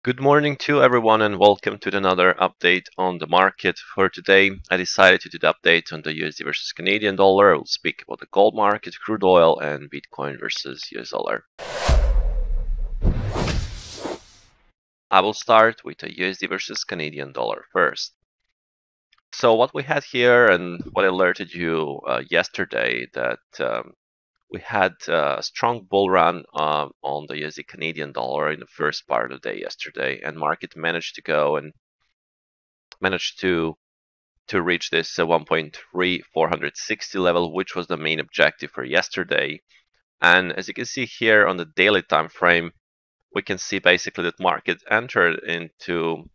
Good morning to everyone and welcome to another update on the market. For today, I decided to do the update on the USD versus Canadian dollar. I will speak about the gold market, crude oil, and Bitcoin versus US dollar. I will start with the USD versus Canadian dollar first. So what we had here and what I alerted you yesterday that we had a strong bull run on the USD Canadian dollar in the first part of the day yesterday, and market managed to go and managed to reach this 1.3460 level, which was the main objective for yesterday. And as you can see here on the daily time frame, we can see basically that market entered into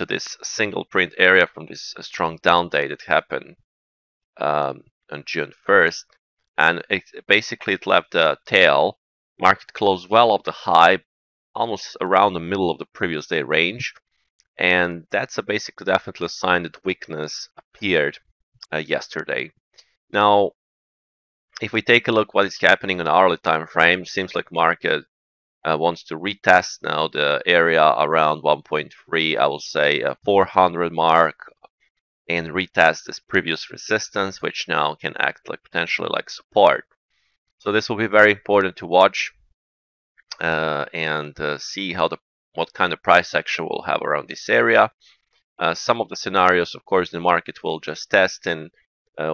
this single print area from this strong down day that happened on June 1st, and basically it left a tail. Market closed well off the high, almost around the middle of the previous day range, and that's basically definitely a sign that weakness appeared yesterday. Now, if we take a look what is happening on the hourly time frame, seems like market wants to retest now the area around 1.3, I will say 400 mark, and retest this previous resistance, which now can act like potentially like support. So this will be very important to watch and see what kind of price action we'll have around this area. Some of the scenarios, of course, the market will just test and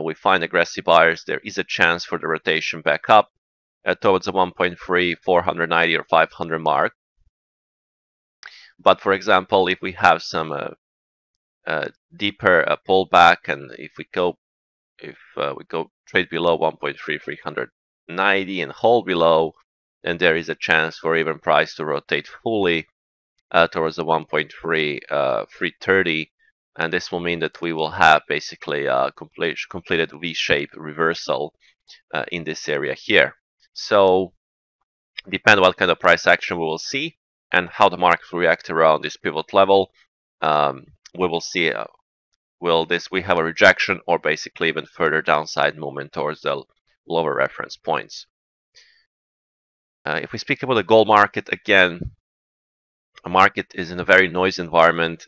we find aggressive buyers. There is a chance for the rotation back up towards the 1.3, 490 or 500 mark. But for example, if we have some deeper pullback, and if we go trade below 1.3, 390 and hold below, then there is a chance for even price to rotate fully towards the 1.3, 330, and this will mean that we will have basically a completed V-shaped reversal in this area here. So depending on what kind of price action we will see and how the market will react around this pivot level, we will see will we have a rejection or basically even further downside movement towards the lower reference points. If we speak about the gold market, again, the market is in a very noisy environment,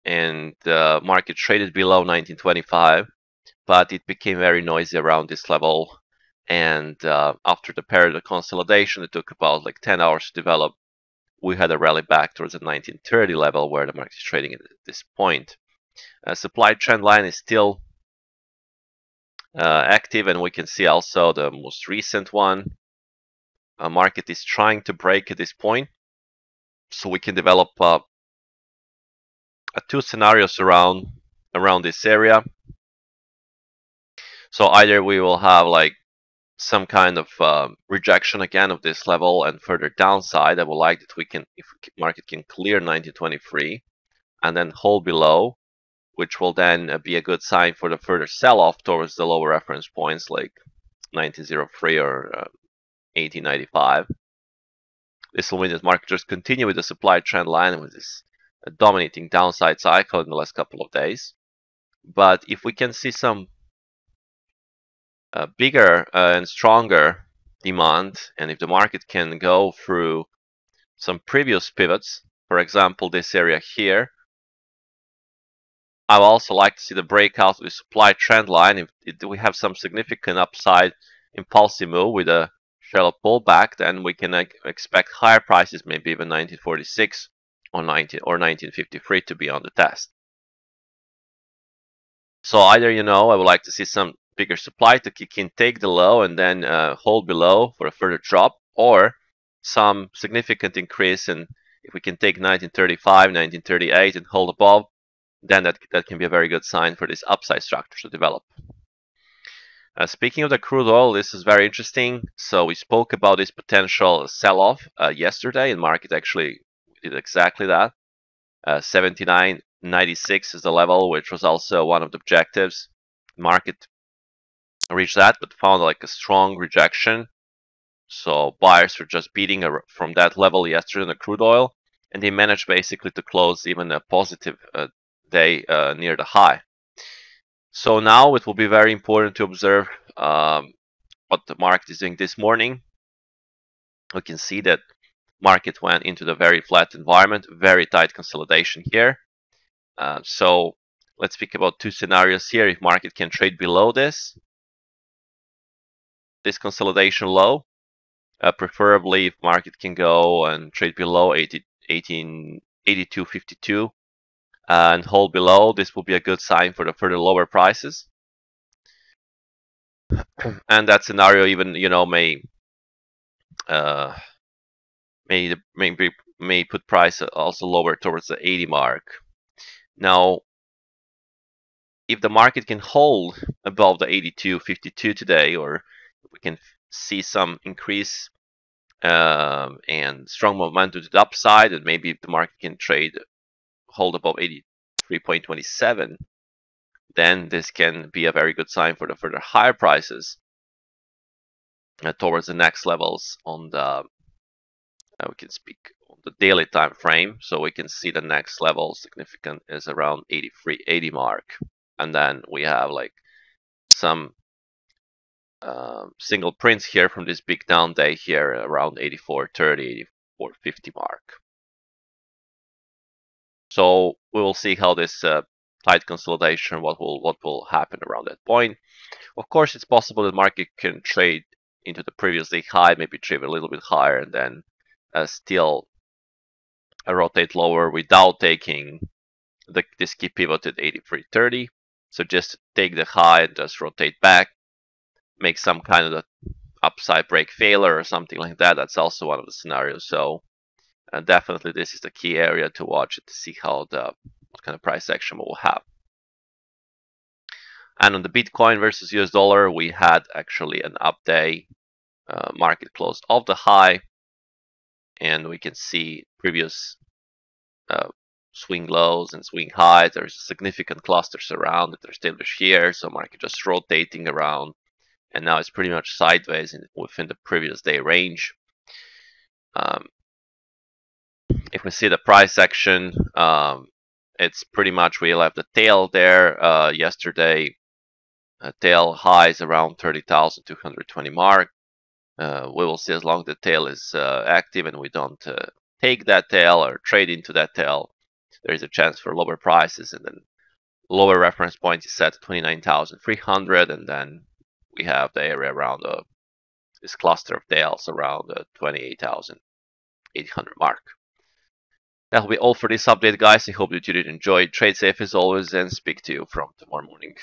and the market traded below 1925, but it became very noisy around this level. And after the period of consolidation, it took about like 10 hours to develop. We had a rally back towards the 1930 level where the market is trading at this point. Supply trend line is still active, and we can see also the most recent one. Market is trying to break at this point, so we can develop two scenarios around this area. So either we will have like some kind of rejection again of this level and further downside. I would like that if market can clear 1923 and then hold below, which will then be a good sign for the further sell-off towards the lower reference points like 1903 or 1895. This will mean that market just continue with the supply trend line with this dominating downside cycle in the last couple of days. But if we can see some bigger and stronger demand, and if the market can go through some previous pivots, for example this area here, I would also like to see the breakout of the supply trend line. If we have some significant upside impulsive move with a shallow pullback, then we can expect higher prices, maybe even 1946 or 1953 to be on the test. So either, I would like to see some bigger supply to kick in, take the low, and then hold below for a further drop, or some significant increase. And if we can take 1935, 1938 and hold above, then that can be a very good sign for this upside structure to develop. Speaking of the crude oil, this is very interesting. So we spoke about this potential sell-off yesterday, and market actually did exactly that. 79.96 is the level, which was also one of the objectives. Market reached that, but found like a strong rejection. So buyers were just beating from that level yesterday in the crude oil, and they managed basically to close even a positive day near the high. So now it will be very important to observe what the market is doing this morning. We can see that market went into the very flat environment, very tight consolidation here. So let's speak about two scenarios here. If market can trade below this consolidation low, preferably if market can go and trade below 82.52 and hold below, this will be a good sign for the further lower prices. And that scenario even, may put price also lower towards the 80 mark. Now, if the market can hold above the 82.52 today, or we can see some increase and strong momentum to the upside, and maybe if the market can hold above 83.27, then this can be a very good sign for the further higher prices towards the next levels on the we can speak on the daily time frame. So we can see the next level significant is around 83.80 mark, and then we have like some single prints here from this big down day here around 84.30, 84.50 mark. So we will see how this tight consolidation, what will happen around that point. Of course, it's possible that market can trade into the previous day high, maybe trade a little bit higher, and then still rotate lower without taking this key pivot at 83.30. So just take the high and just rotate back, make some kind of upside break failure or something like that. That's also one of the scenarios. So definitely this is the key area to watch to see how what kind of price action we will have. And on the Bitcoin versus US dollar, we had actually an up day. Market closed off the high, and we can see previous swing lows and swing highs. There's significant clusters around that are established here, so market just rotating around, and now it's pretty much sideways within the previous day range. If we see the price action, it's pretty much we left the tail there yesterday. Tail highs around 30,220 mark. We will see as long as the tail is active and we don't take that tail or trade into that tail, there is a chance for lower prices, and then lower reference point is set to 29,300, and then we have the area around this cluster of tails around the 28,800 mark. That will be all for this update, guys. I hope that you did enjoy. Trade safe as always, and speak to you from tomorrow morning.